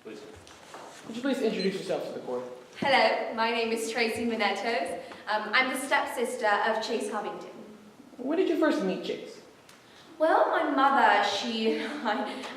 Please. Could you please introduce yourself to the court? Hello, my name is Tracy Minettos. I'm the stepsister of Chase Covington. When did you first meet Chase? Well, my mother,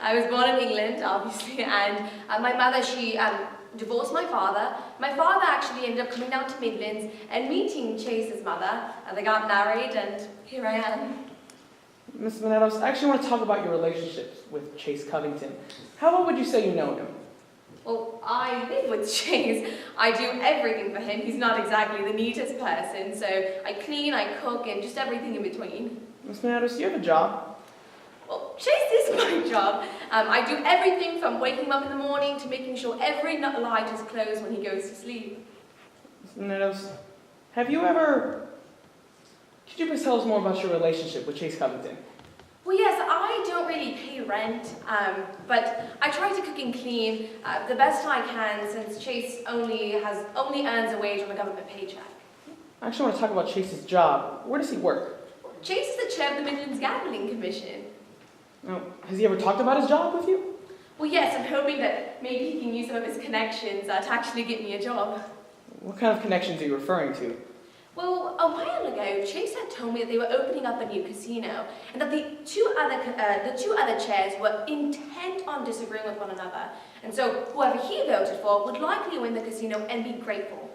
I was born in England, obviously, and my mother, she divorced my father. My father actually ended up coming down to Midlands and meeting Chase's mother. They got married, and here I am. Ms. Minettos, I actually want to talk about your relationships with Chase Covington. How well would you say you know him? Well, I live with Chase. I do everything for him. He's not exactly the neatest person, so I clean, I cook, and just everything in between. Ms. Minettos, do you have a job? Well, Chase is my job. I do everything from waking him up in the morning to making sure every light is closed when he goes to sleep. Ms. Minettos, could you please tell us more about your relationship with Chase Covington? Well, yes, I don't really pay rent, but I try to cook and clean the best I can since Chase only earns a wage on a government paycheck. I actually want to talk about Chase's job. Where does he work? Chase is the chair of the Midlands Gambling Commission. Now, has he ever talked about his job with you? Well, yes, I'm hoping that maybe he can use some of his connections to actually get me a job. What kind of connections are you referring to? Well, a while ago, Chase had told me that they were opening up a new casino, and that the two other chairs were intent on disagreeing with one another. And so whoever he voted for would likely win the casino and be grateful.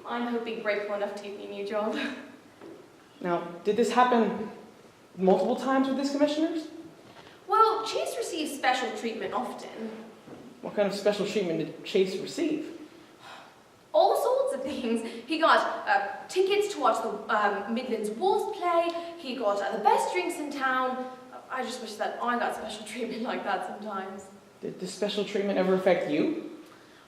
I'm hoping grateful enough to get me a new job. Now, did this happen multiple times with these commissioners? Well, Chase receives special treatment often. What kind of special treatment did Chase receive? All sorts of things. He got tickets to watch the Midlands Wolves play. He got the best drinks in town. I just wish that I got special treatment like that sometimes. Did this special treatment ever affect you?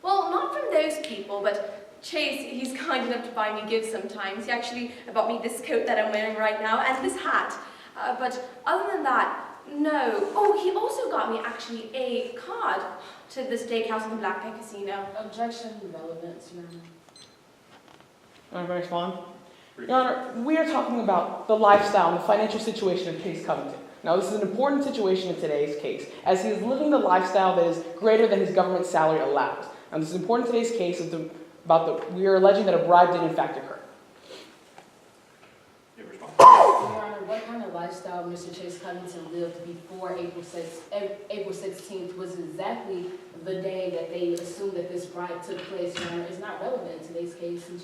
Well, not from those people, but Chase, he's kind enough to buy me gifts sometimes. He actually bought me this coat that I'm wearing right now and this hat. But other than that, no. Oh, he also got me actually a card to the steakhouse in the Black Bear Casino. Objection, relevance, Your Honor. May I respond? Your Honor, we are talking about the lifestyle and the financial situation of Chase Covington. Now, this is an important situation in today's case, as he is living the lifestyle that is greater than his government salary allows. Now, this is important in today's case we are alleging that a bribe did in fact occur. You respond. Your Honor, what kind of lifestyle Mr. Chase Covington lived before April 16th was exactly the day that they assumed that this bribe took place, Your Honor, is not relevant in today's case. I'm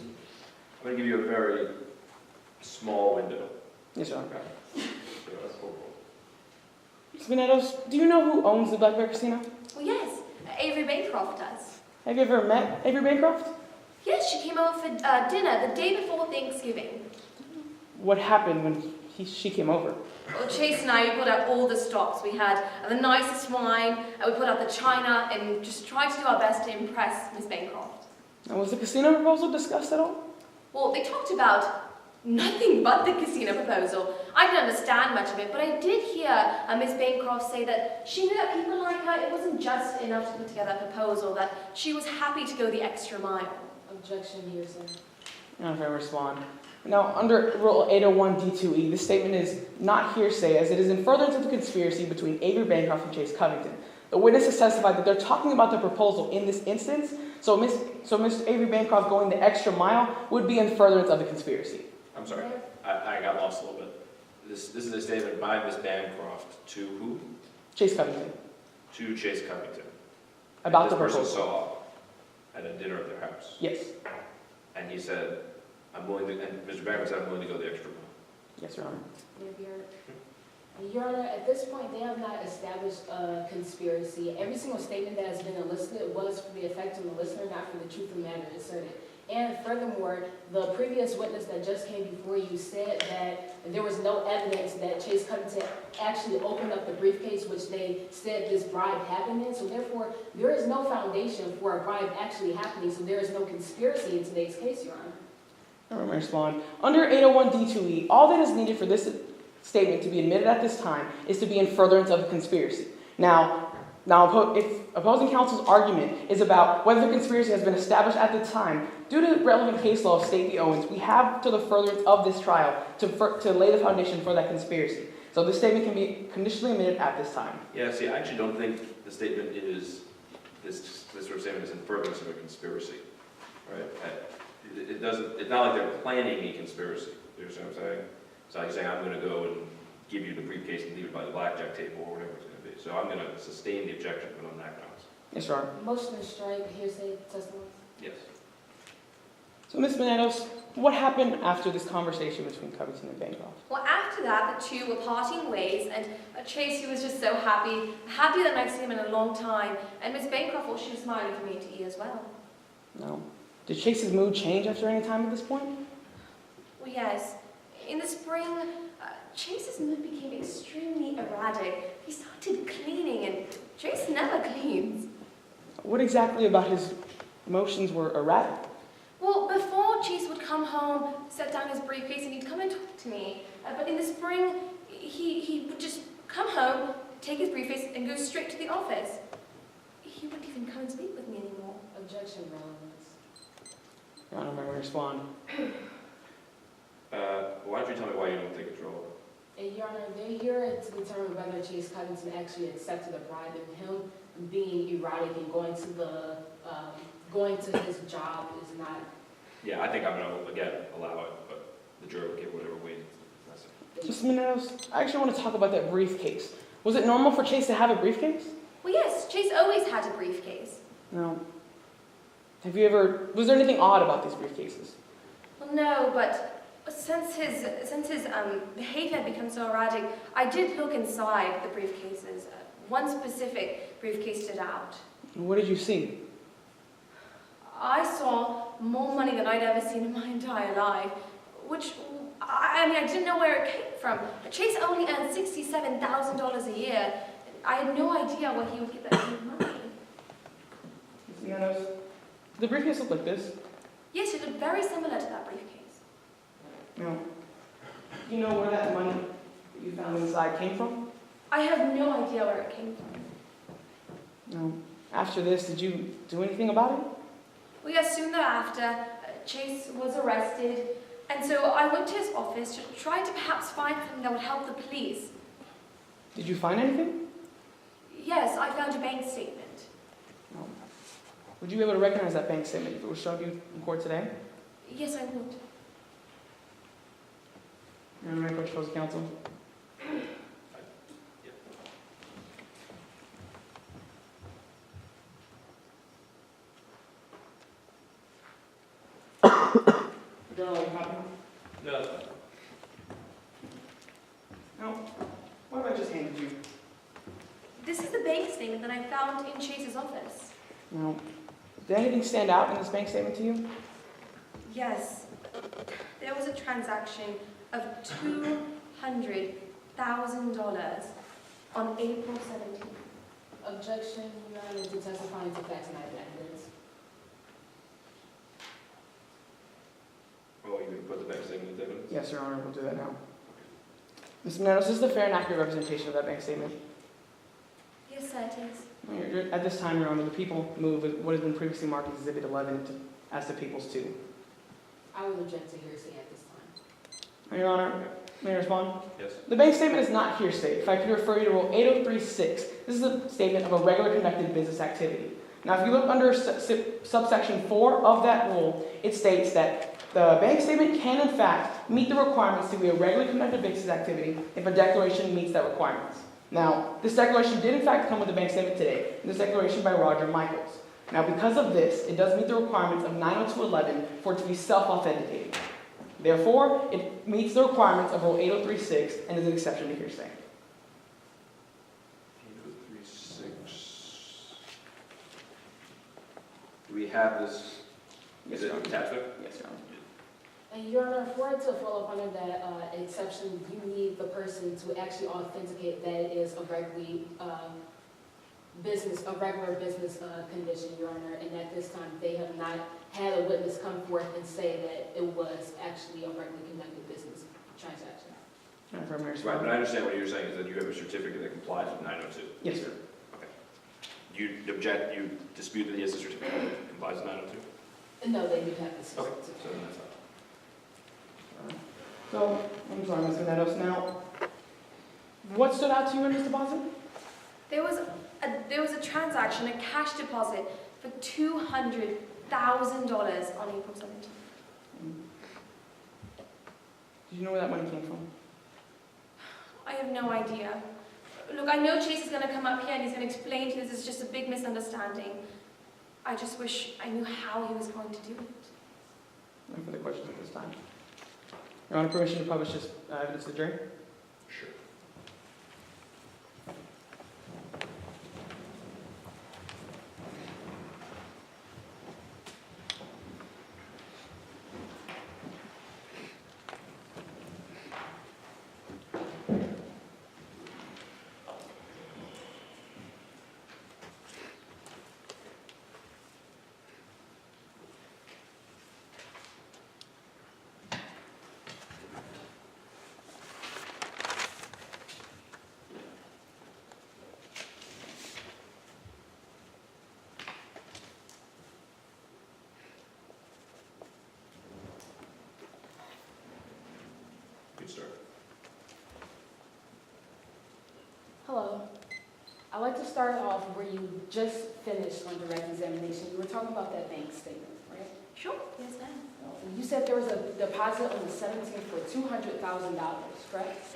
going to give you a very small window. Yes, Your Honor. So that's what we'll- Ms. Minettos, do you know who owns the Black Bear Casino? Well, yes, Avery Bancroft does. Have you ever met Avery Bancroft? Yes, she came over for dinner the day before Thanksgiving. What happened when she came over? Well, Chase and I, we put out all the stops. We had the nicest wine, and we put out the china, and just tried to do our best to impress Miss Bancroft. Now, was the casino proposal discussed at all? Well, they talked about nothing but the casino proposal. I didn't understand much of it, but I did hear Miss Bancroft say that she knew that people like her, it wasn't just enough to put together a proposal, that she was happy to go the extra mile. Objection here, sir. Now, if I respond. Now, under Rule 801 D2E, this statement is not hearsay, as it is in furtherance of the conspiracy between Avery Bancroft and Chase Covington. The witnesses testified that they're talking about the proposal in this instance, so Miss Avery Bancroft going the extra mile would be in furtherance of the conspiracy. I'm sorry, I got lost a little bit. This is a statement by Ms. Bancroft to who? Chase Covington. To Chase Covington. About the This person proposal. saw at a dinner at their house. Yes. And he said, I'm willing to, and Mr. Bancroft said, I'm willing to go the extra mile. Yes, Your Honor. Your Honor, at this point, they have not established a conspiracy. Every single statement that has been elicited was for the effect of the listener, not for the truth of the matter asserted. And furthermore, the previous witness that just came before you said that there was no evidence that Chase Covington actually opened up the briefcase, which they said this bribe happened in. So therefore, there is no foundation for a bribe actually happening. So there is no conspiracy in today's case, Your Honor. Let me respond. Under 801 D2E, all that is needed for this statement to be admitted at this time is to be in furtherance of the conspiracy. Now, if opposing counsel's argument is about whether the conspiracy has been established at the time, due to relevant case law of State v. Owens, we have to the furtherance of this trial to lay the foundation for that conspiracy. So this statement can be conditionally admitted at this time. Yeah, see, I actually don't think the statement is this sort of statement is in furtherance of a conspiracy, right? It doesn't, it's not like they're planning a conspiracy, you understand what I'm saying? It's like saying, I'm gonna go and give you the briefcase and leave it by the blackjack table or whatever it's gonna be. So I'm gonna sustain the objection, but on that grounds. Yes, Your Honor. Motion to strike hearsay testimony. Yes. So, Ms. Manetos, what happened after this conversation between Covington and Bancroft? Well, after that, the two were parting ways, and Chase, he was just so happy, happier than I've seen him in a long time, and Miss Bancroft, well, she was smiling from ear to ear as well. No. Did Chase's mood change after any time at this point? Well, yes. In the spring, Chase's mood became extremely erratic. He started cleaning, and Chase never cleans. What exactly about his emotions were erratic? Well, before Chase would come home, set down his briefcase, and he'd come and talk to me. But in the spring, he would just come home, take his briefcase, and go straight to the office. He wouldn't even come and speak with me anymore. Objection, relevance. Your Honor, may we respond? Why don't you tell me why you don't think it's relevant? And Your Honor, they're here to determine whether Chase Covington actually accepted a bribe, and him being erratic and going to his job is not. Yeah, I think I'm gonna, again, allow it, but the jury will give whatever weight it's necessary. Ms. Manetos, I actually want to talk about that briefcase. Was it normal for Chase to have a briefcase? Well, yes, Chase always had a briefcase. No. Was there anything odd about these briefcases? Well, no, but since his behavior had become so erratic, I did look inside the briefcases. One specific briefcase stood out. What did you see? I saw more money than I'd ever seen in my entire life, which, I mean, I didn't know where it came from. Chase only earned $67,000 a year. I had no idea where he would get that kind of money. Ms. Manetos, did the briefcase look like this? Yes, it looked very similar to that briefcase. No. Do you know where that money that you found inside came from? I have no idea where it came from. No. After this, did you do anything about it? Well, yes, soon thereafter, Chase was arrested, and so I went to his office to try to perhaps find something that would help the police. Did you find anything? Yes, I found a bank statement. No. Would you be able to recognize that bank statement if it was shown to you in court today? Yes, I would. Your Honor, may I approach opposing counsel? Your Honor, copy? No, that's fine. No. What have I just handed you? This is the bank statement that I found in Chase's office. No. Did anything stand out in this bank statement to you? Yes, there was a transaction of $200,000 on April 17th. Objection, Your Honor, to testifying to facts and evidence. Well, you gonna put the bank statement in evidence? Yes, Your Honor, we'll do that now. Ms. Manetos, this is the fair and accurate representation of that bank statement. Yes, sir, it is. At this time, Your Honor, the people move what has been previously marked as Exhibit 11 as to People's 2. I will object to hearsay at this time. Your Honor, may I respond? Yes. The bank statement is not hearsay. If I could refer you to Rule 803.6, this is a statement of a regular conducted business activity. Now, if you look under subsection 4 of that rule, it states that the bank statement can, in fact, meet the requirements to be a regularly conducted business activity if a declaration meets that requirements. Now, this declaration did, in fact, come with the bank statement today, and this declaration by Roger Michaels. Now, because of this, it does meet the requirements of 902.11 for it to be self-authenticating. Therefore, it meets the requirements of Rule 803.6 and is an exception to hearsay. 803.6. Do we have this? Is it attachment? Yes, Your Honor. And Your Honor, for it to fall up under that exception, you need the person to actually authenticate that it is a regular business condition, Your Honor. And at this time, they have not had a witness come forth and say that it was actually a regularly conducted business transaction. Your Honor, if I may Right, respond. but I understand what you're saying is that you have a certificate that complies with 902. Yes, sir. You object, you dispute that he has a certificate that complies with 902? No, they do have this. Okay, so then that's fine. So, I'm sorry, Ms. Manetos. Now, what stood out to you in this deposit? There was a there was a transaction, a cash deposit for $200,000 on April 17th. Did you know where that money came from? I have no idea. Look, I know Chase is going to come up here and he's going to explain to you this is just a big misunderstanding. I just wish I knew how he was going to do it. No further questions at this time. Your Honor, permission to publish this evidence to the jury? Sure. Good start. Hello. I'd like to start off where you just finished on direct examination. You were talking about that bank statement, right? Sure. Yes, ma'am. You said there was a deposit on the 17th for $200,000, correct?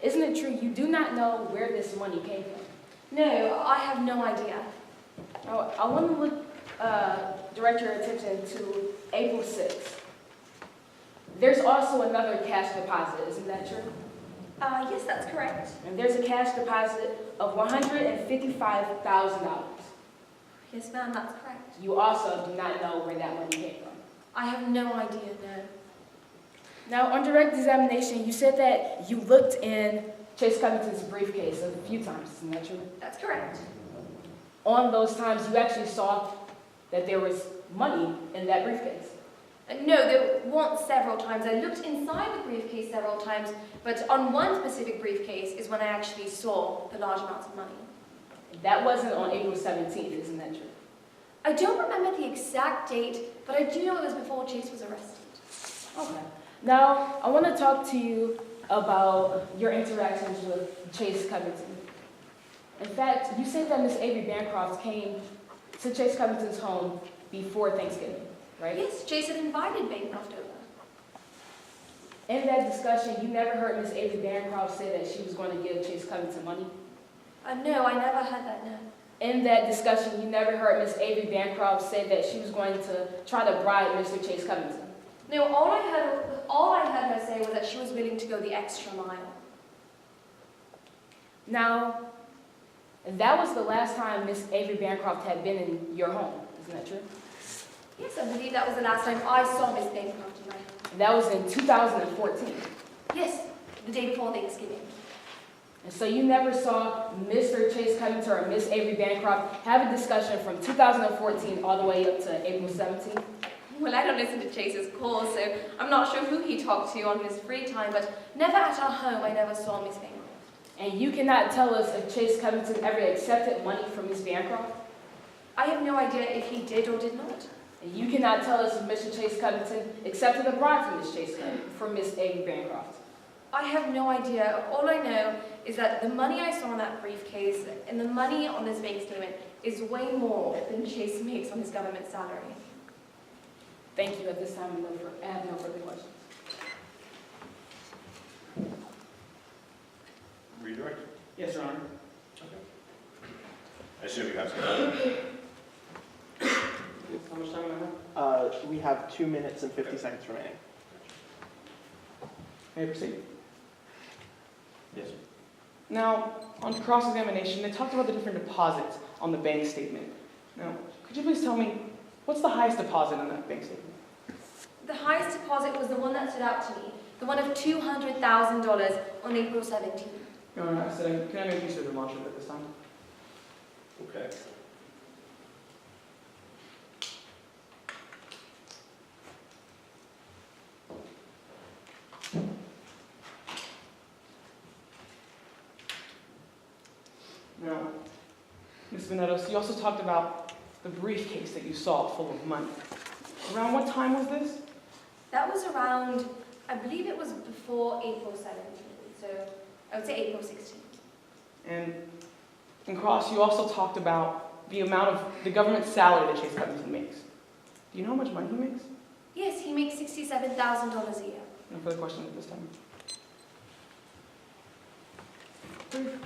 Isn't it true you do not know where this money came from? No, I have no idea. Now, I want to direct your attention to April 6th. There's also another cash deposit, isn't that true? Yes, that's correct. And there's a cash deposit of $155,000. Yes, ma'am, that's correct. You also do not know where that money came from. I have no idea, no. Now, on direct examination, you said that you looked in Chase Covington's briefcase a few times, isn't that true? That's correct. On those times, you actually saw that there was money in that briefcase. No, there weren't several times. I looked inside the briefcase several times, but on one specific briefcase is when I actually saw the large amounts of money. That wasn't on April 17th, isn't that true? I don't remember the exact date, but I do know it was before Chase was arrested. Okay. Now, I want to talk to you about your interactions with Chase Covington. In fact, you said that Miss Avery Bancroft came to Chase Covington's home before Thanksgiving, right? Yes, Chase had invited Bancroft over. In that discussion, you never heard Miss Avery Bancroft say that she was going to give Chase Covington money? No, I never heard that, no. In that discussion, you never heard Miss Avery Bancroft say that she was going to try to bribe Mr. Chase Covington? No, all I heard her say was that she was willing to go the extra mile. Now, that was the last time Miss Avery Bancroft had been in your home, isn't that true? Yes, I believe that was the last time I saw Miss Bancroft in my home. That was in 2014. Yes, the day before Thanksgiving. And so you never saw Mr. Chase Covington or Miss Avery Bancroft have a discussion from 2014 all the way up to April 17th? Well, I don't listen to Chase's calls, so I'm not sure who he talked to on his free time, but never at our home I never saw Miss Bancroft. And you cannot tell us if Chase Covington ever accepted money from Miss Bancroft? I have no idea if he did or did not. And you cannot tell us if Mr. Chase Covington accepted a bribe from Miss Avery Bancroft? I have no idea. All I know is that the money I saw in that briefcase and the money on this bank statement is way more than Chase makes on his government salary. Thank you. At this time, I have no further questions. Redirect? Yes, Your Honor. Okay. I assume you have some. How much time do I have? We have 2 minutes and 50 seconds remaining. May I proceed? Yes. Now, on cross-examination, they talked about the different deposits on the bank statement. Now, could you please tell me, what's the highest deposit on that bank statement? The highest deposit was the one that stood out to me, the one of $200,000 on April 17th. Your Honor, can I make use of the demonstrative at this time? Okay. Now, Ms. Venetos, you also talked about the briefcase that you saw full of money. Around what time was this? That was around, I believe it was before April 17th, so I would say April 16th. And And Cross, you also talked about the amount of the government salary that Chase Cuttington makes. Do you know how much money he makes? Yes, he makes $67,000 a year. No further questions at this time.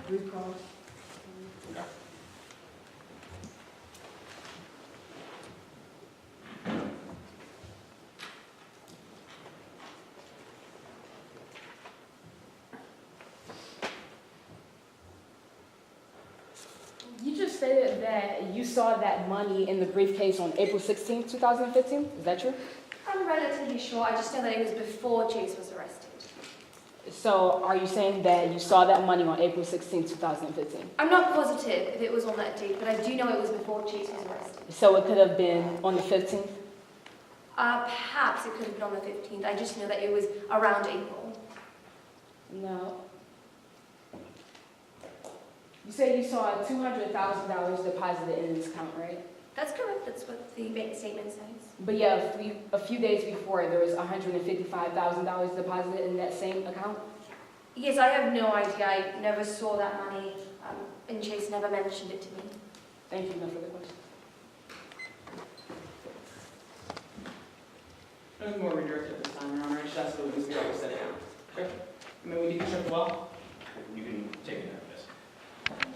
Brief pause. You just stated that you saw that money in the briefcase on April 16th, 2015. Is that true? I'm relatively sure. I just know that it was before Chase was arrested. So are you saying that you saw that money on April 16th, 2015? I'm not positive if it was on that date, but I do know it was before Chase was arrested. So it could have been on the 15th? Perhaps it could have been on the 15th. I just know that it was around April. No. You said you saw $200,000 deposited in his account, right? That's correct. That's what the bank statement says. But yeah, a few days before, there was $155,000 deposited in that same account? Yes, I have no idea. I never saw that money, and Chase never mentioned it to me. Thank you, no further questions. There's more redirected at this time, Your Honor. I just asked the witness to be able to set it down. Okay? May we deconstruct the law? You can take it now.